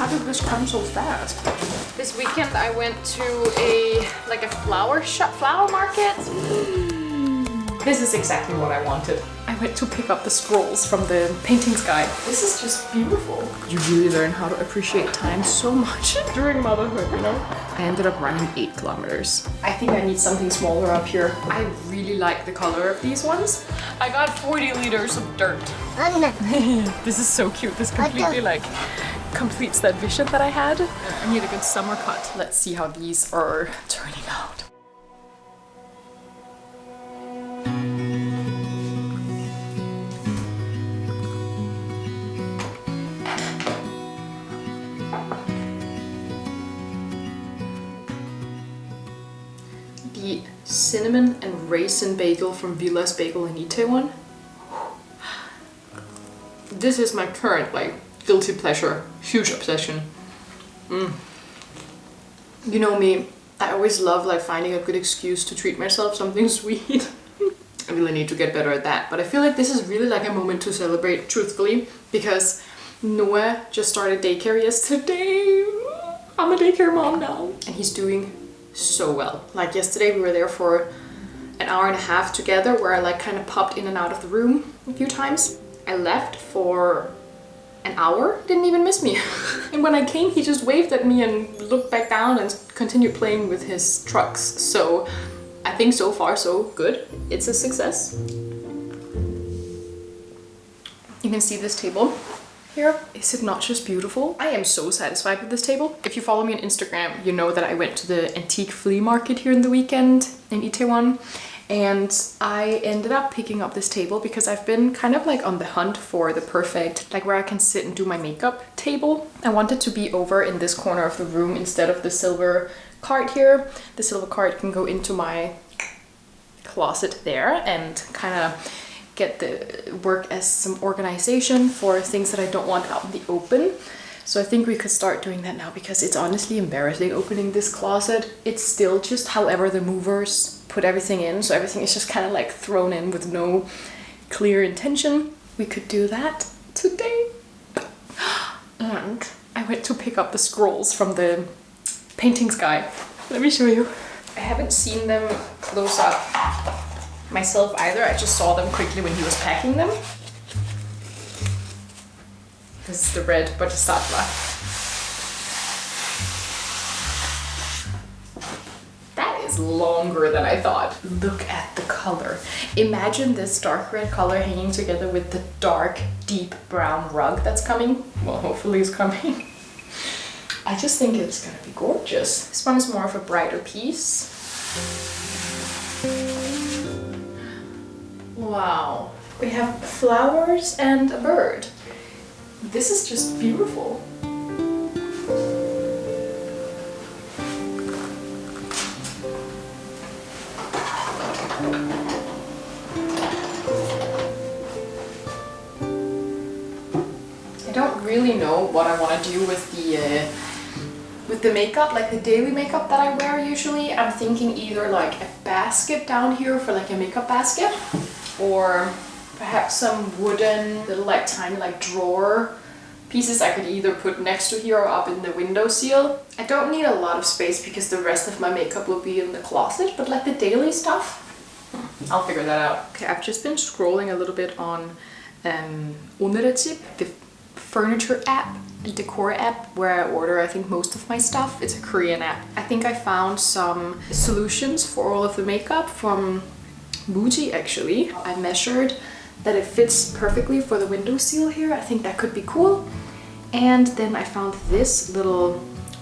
How did this come so fast? This weekend I went to a flower market. This is exactly what I wanted. I went to pick up the scrolls from the paintings guide. This is just beautiful. You really learn how to appreciate time so much during motherhood, you know? I ended up running 8 kilometers. I think I need something smaller up here. I really like the color of these ones. I got 40 liters of dirt. This is so cute. This completely like completes that vision that I had. I need a good summer cut. Let's see how these are turning out. The cinnamon and raisin bagel from Villa's Bagel in Itaewon. This is my current like guilty pleasure, huge obsession. You know me, I always love like finding a good excuse to treat myself something sweet. I really need to get better at that, but I feel like this is really like a moment to celebrate, truthfully, because Noah just started daycare yesterday. I'm a daycare mom now, and he's doing so well. Like yesterday we were there for an hour and a half together, where I like kind of popped in and out of the room a few times. I left for an hour, didn't even miss me. And when I came, he just waved at me and looked back down and continued playing with his trucks. So I think so far so good. It's a success. You can see this table here. Is it not just beautiful? I am so satisfied with this table. If you follow me on Instagram, you know that I went to the antique flea market here in the weekend in Itaewon. And I ended up picking up this table because I've been kind of like on the hunt for the perfect, like where I can sit and do my makeup table. I wanted to be over in this corner of the room instead of the silver card here. The silver card can go into my closet there and kind of get the work as some organization for things that I don't want out in the open. So I think we could start doing that now, because it's honestly embarrassing opening this closet. It's still just however the movers put everything in, so everything is just kind of like thrown in with no clear intention. We could do that today. And I went to pick up the scrolls from the paintings guide. Let me show you. I haven't seen them close up myself either. I just saw them quickly when he was packing them. This is the red Bodhisattva. That is longer than I thought. Look at the color. Imagine this dark red color hanging together with the dark, deep brown rug that's coming. Well, hopefully it's coming. I just think it's gonna be gorgeous. This one is more of a brighter piece. Wow. We have flowers and a bird. This is just beautiful. I don't really know what I want to do with the makeup, like the daily makeup that I wear usually. I'm thinking either like a basket down here for like a makeup basket, or perhaps some wooden little like tiny like drawer pieces I could either put next to here or up in the windowsill. I don't need a lot of space because the rest of my makeup will be in the closet, but like the daily stuff, I'll figure that out. Okay, I've just been scrolling a little bit on GOODREADS, the furniture app, the decor app, where I order I think most of my stuff. It's a Korean app. I think I found some solutions for all of the makeup from Muji actually. I measured that it fits perfectly for the windowsill here. I think that could be cool. And then I found this little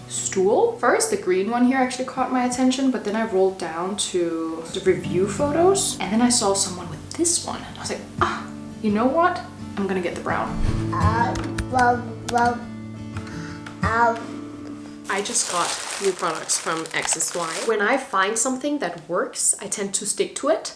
stool. First, the green one here actually caught my attention, but then I rolled down to the review photos, and then I saw someone with this one. And I was like, ah, you know what? I'm gonna get the brown. I just got new products from XSY. When I find something that works, I tend to stick to it.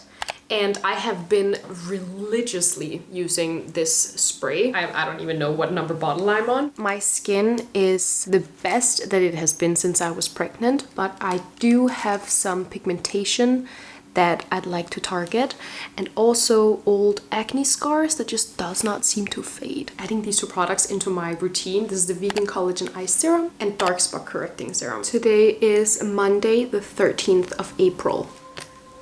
And I have been religiously using this spray. I don't even know what number bottle I'm on. My skin is the best that it has been since I was pregnant, but I do have some pigmentation that I'd like to target, and also old acne scars that just does not seem to fade. Adding these two products into my routine. This is the Vegan Collagen Eye Serum and Dark Spot Correcting Serum. Today is Monday, the 13th of April.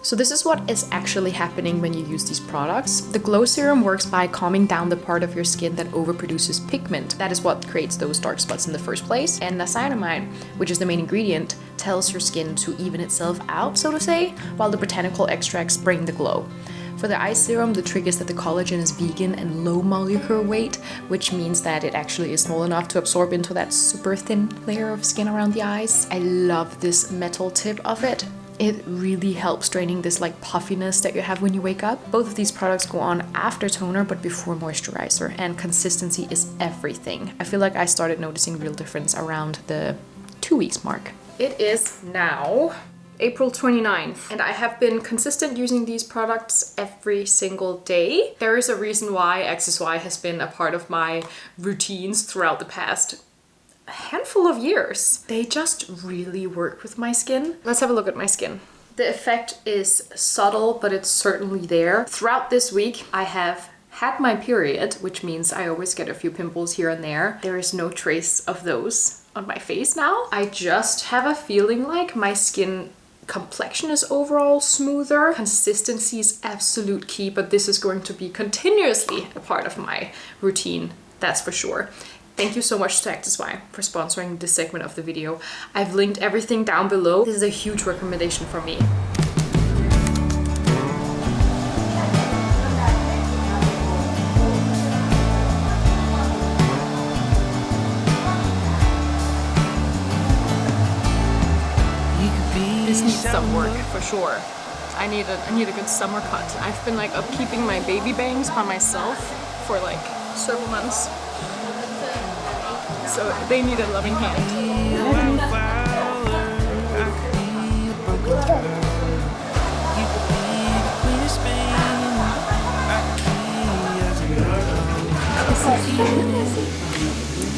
So this is what is actually happening when you use these products. The Glow Serum works by calming down the part of your skin that overproduces pigment. That is what creates those dark spots in the first place. And niacinamide, which is the main ingredient, tells your skin to even itself out, so to say, while the botanical extracts bring the glow. For the eye serum, the trick is that the collagen is vegan and low molecular weight, which means that it actually is small enough to absorb into that super thin layer of skin around the eyes. I love this metal tip of it. It really helps draining this like puffiness that you have when you wake up. Both of these products go on after toner but before moisturizer, and consistency is everything. I feel like I started noticing real difference around the 2 weeks mark. It is now April 29th, and I have been consistent using these products every single day. There is a reason why XSY has been a part of my routines throughout the past handful of years. They just really work with my skin. Let's have a look at my skin. The effect is subtle, but it's certainly there. Throughout this week, I have had my period, which means I always get a few pimples here and there. There is no trace of those on my face now. I just have a feeling like my skin complexion is overall smoother. Consistency is absolute key, but this is going to be continuously a part of my routine, that's for sure. Thank you so much to XSY for sponsoring this segment of the video. I've linked everything down below. This is a huge recommendation for me. This needs some work for sure. I need a good summer cut. I've been like upkeeping my baby bangs by myself for like several months. So they need a loving hand.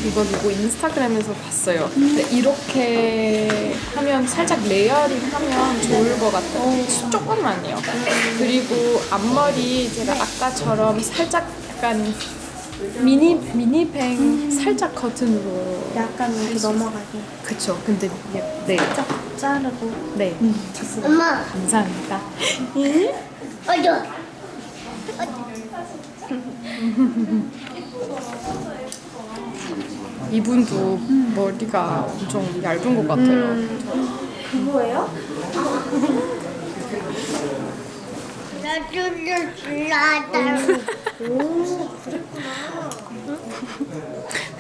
이거 누구 인스타그램에서 봤어요. 근데 이렇게 하면 살짝 레이어링 하면 좋을 것 같아요. 조금만요. 그리고 앞머리 제가 아까처럼 살짝 약간 미니뱅 살짝 커튼으로 약간 이렇게 넘어가게. 그쵸. 근데 네. 자르고. 네. 좋습니다. 엄마. 감사합니다. 이분도 머리가 엄청 얇은 것 같아요. 그거예요?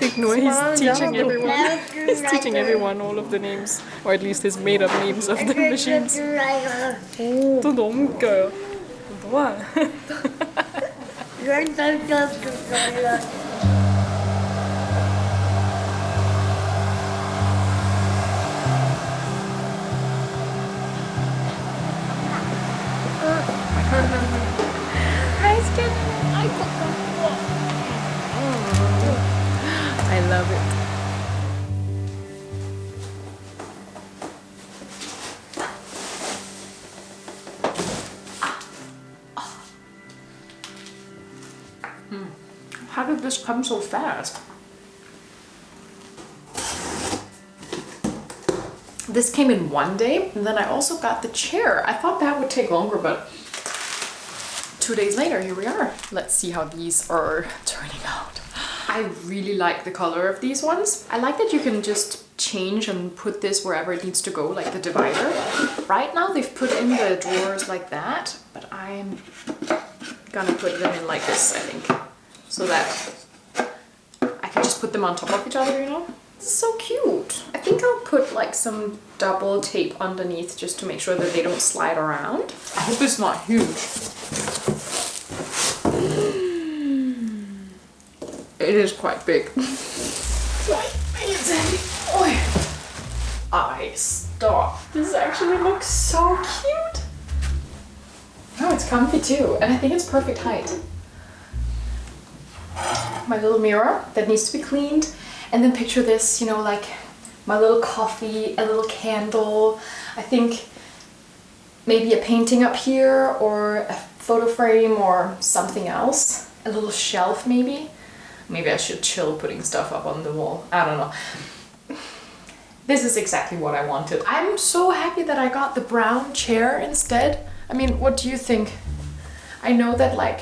Ignore, he's teaching everyone. He's teaching everyone all of the names, or at least his made-up names of the machines. 또 너무 웃겨요. 뭐야? I love it. How did this come so fast? This came in one day, and then I also got the chair. I thought that would take longer, but 2 days later, here we are. Let's see how these are turning out. I really like the color of these ones. I like that you can just change and put this wherever it needs to go, like the divider. Right now they've put in the drawers like that, but I'm gonna put them in like this, I think, so that I can just put them on top of each other, you know? This is so cute. I think I'll put like some double tape underneath just to make sure that they don't slide around. I hope it's not huge. It is quite big. Stop. This actually looks so cute. Oh, it's comfy too, and I think it's perfect height. My little mirror that needs to be cleaned, and then picture this, you know, like my little coffee, a little candle. I think maybe a painting up here or a photo frame or something else. A little shelf maybe. Maybe I should chill putting stuff up on the wall. I don't know. This is exactly what I wanted. I'm so happy that I got the brown chair instead. I mean, what do you think? I know that like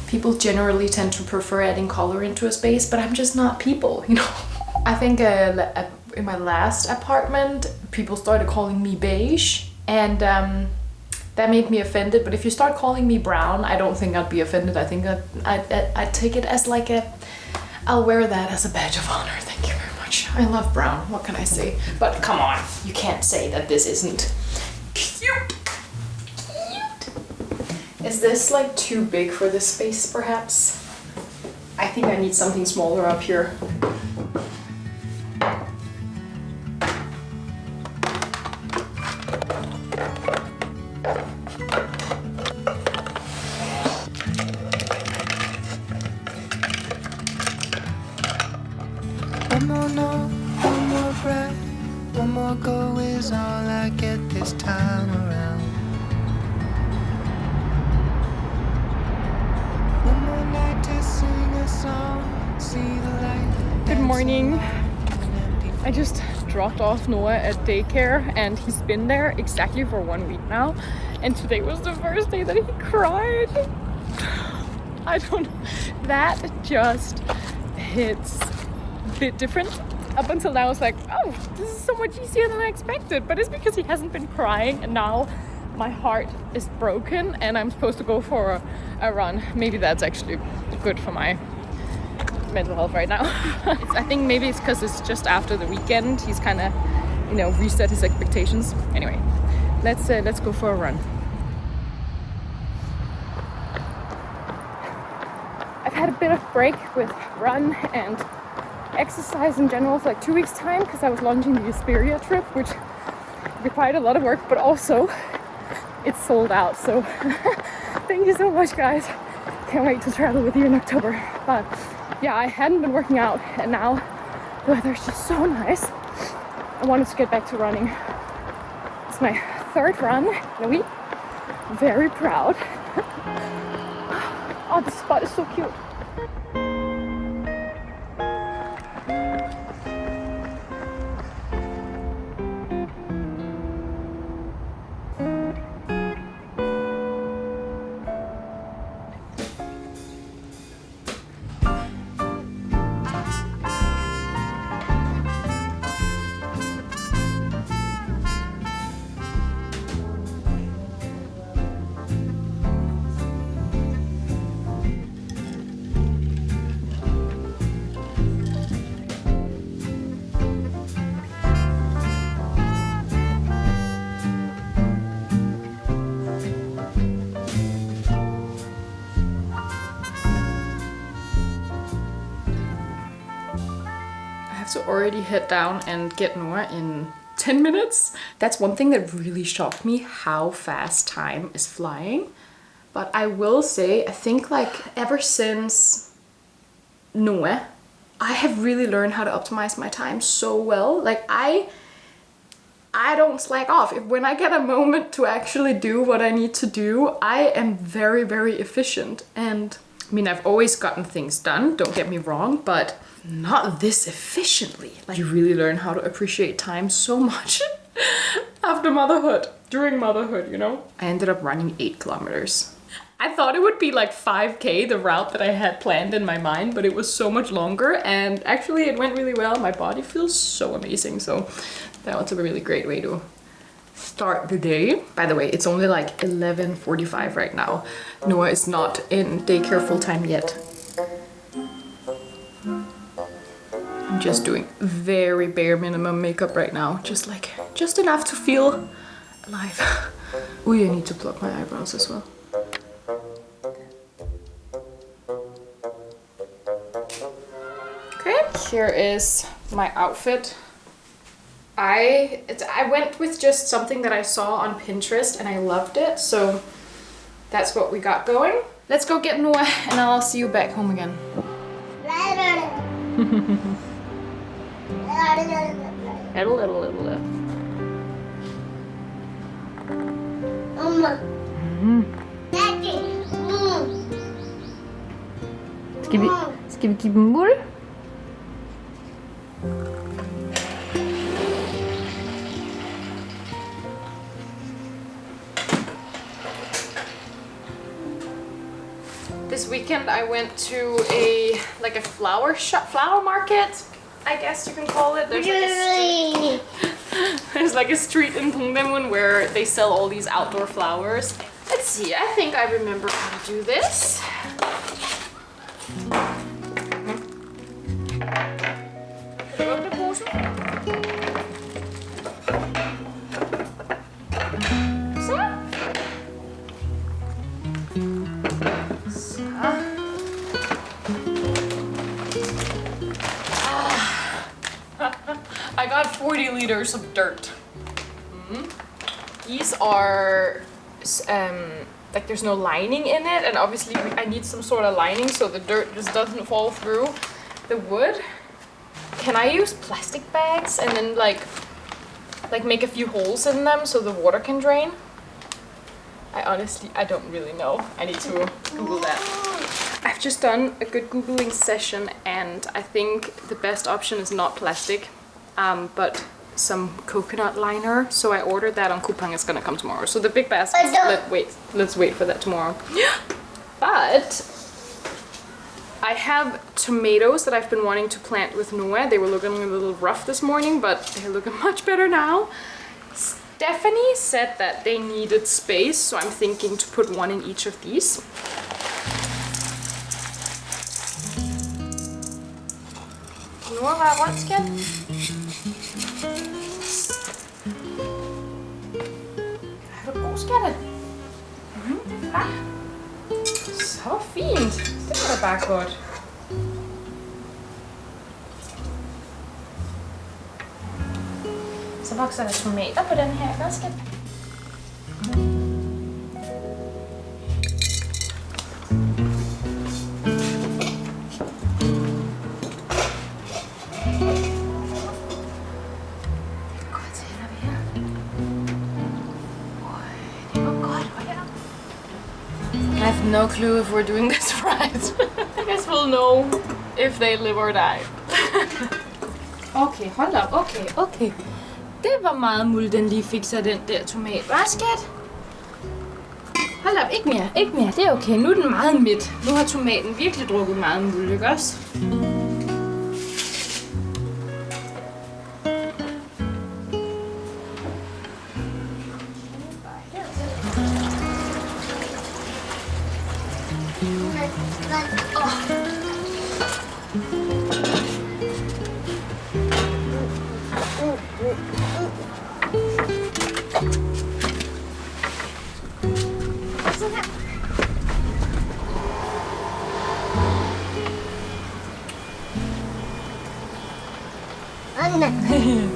people generally tend to prefer adding color into a space, but I'm just not people, you know? I think in my last apartment, people started calling me beige, and that made me offended. But if you start calling me brown, I don't think I'd be offended. I think I'd take it as like I'll wear that as a badge of honor. Thank you very much. I love brown, what can I say? But come on, you can't say that this isn't cute. Is this like too big for this space perhaps? I think I need something smaller up here. One more no, one more breath, one more go is all I get this time around. One more night to sing a song, see the light. Good morning. I just dropped off Noah at daycare and he's been there exactly for 1 week now. And today was the first day that he cried. I don't know. That just hits a bit different. Up until now I was like, oh, this is so much easier than I expected. But it's because he hasn't been crying and now my heart is broken and I'm supposed to go for a run. Maybe that's actually good for my mental health right now. I think maybe it's because it's just after the weekend. He's kind of, you know, reset his expectations. Anyway, let's go for a run. I've had a bit of break with run and exercise in general for like 2 weeks time because I was launching the Xperia trip, which required a lot of work, but also it's sold out. So thank you so much, guys. Can't wait to travel with you in October. But yeah, I hadn't been working out and now the weather's just so nice. I wanted to get back to running. It's my third run in a week. Very proud. Oh, this spot is so cute. To already head down and get Noah in 10 minutes. That's one thing that really shocked me, how fast time is flying. But I will say, I think like ever since Noah, I have really learned how to optimize my time so well. Like I don't slack off. When I get a moment to actually do what I need to do, I am very, very efficient. And I mean, I've always gotten things done, don't get me wrong, but not this efficiently. Like you really learn how to appreciate time so much after motherhood, during motherhood, you know? I ended up running 8 kilometers. I thought it would be like 5K, the route that I had planned in my mind, but it was so much longer and actually it went really well. My body feels so amazing. So that was a really great way to start the day. By the way, it's only like 11:45 right now. Noah is not in daycare full-time yet. I'm just doing very bare minimum makeup right now. Just enough to feel alive. Oh, I need to pluck my eyebrows as well. Okay, here is my outfit. I went with just something that I saw on Pinterest and I loved it, so that's what we got going. Let's go get Noah and I'll see you back home again. Skal vi give dem muld? This weekend I went to a flower market, I guess you can call it. There's like a street in Dongdaemun where they sell all these outdoor flowers. Let's see, I think I remember how to do this. I got 40 liters of dirt. These are like there's no lining in it, and obviously I need some sort of lining so the dirt just doesn't fall through the wood. Can I use plastic bags and then like make a few holes in them so the water can drain? I don't really know. I need to Google that. I've just done a good Googling session, and I think the best option is not plastic, but some coconut liner. So I ordered that on Coupang. It's gonna come tomorrow. So the big basket, let's wait for that tomorrow. But I have tomatoes that I've been wanting to plant with Noah. They were looking a little rough this morning, but they're looking much better now. Stephanie said that they needed space, so I'm thinking to put one in each of these. Noah, hvad er rundt, skat? Er du god, skatte? Ja. Så fint. Det var da bare godt. Så vokser der tomater på den her, ikke, skat? I have no clue if we're doing this right. I guess we'll know if they live or die. Okay, hold up. Okay. Det var meget muld, den lige fik sig den der tomat. Hvad, skat? Hold op, ikke mere. Det er okay. Nu er den meget midt. Nu har tomaten virkelig drukket meget muld, ikke også?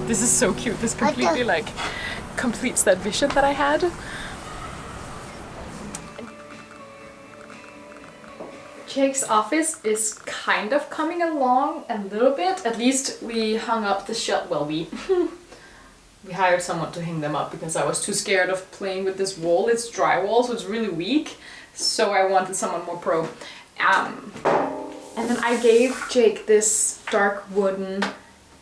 This is so cute. This completely like completes that vision that I had. Jake's office is kind of coming along a little bit. At least we hung up the shelf. Well, we hired someone to hang them up because I was too scared of playing with this wall. It's drywall, so it's really weak. So I wanted someone more pro. And then I gave Jake this dark wooden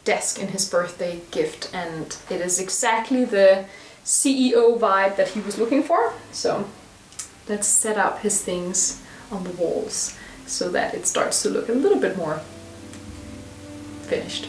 desk in his birthday gift, and it is exactly the CEO vibe that he was looking for. So let's set up his things on the walls so that it starts to look a little bit more finished.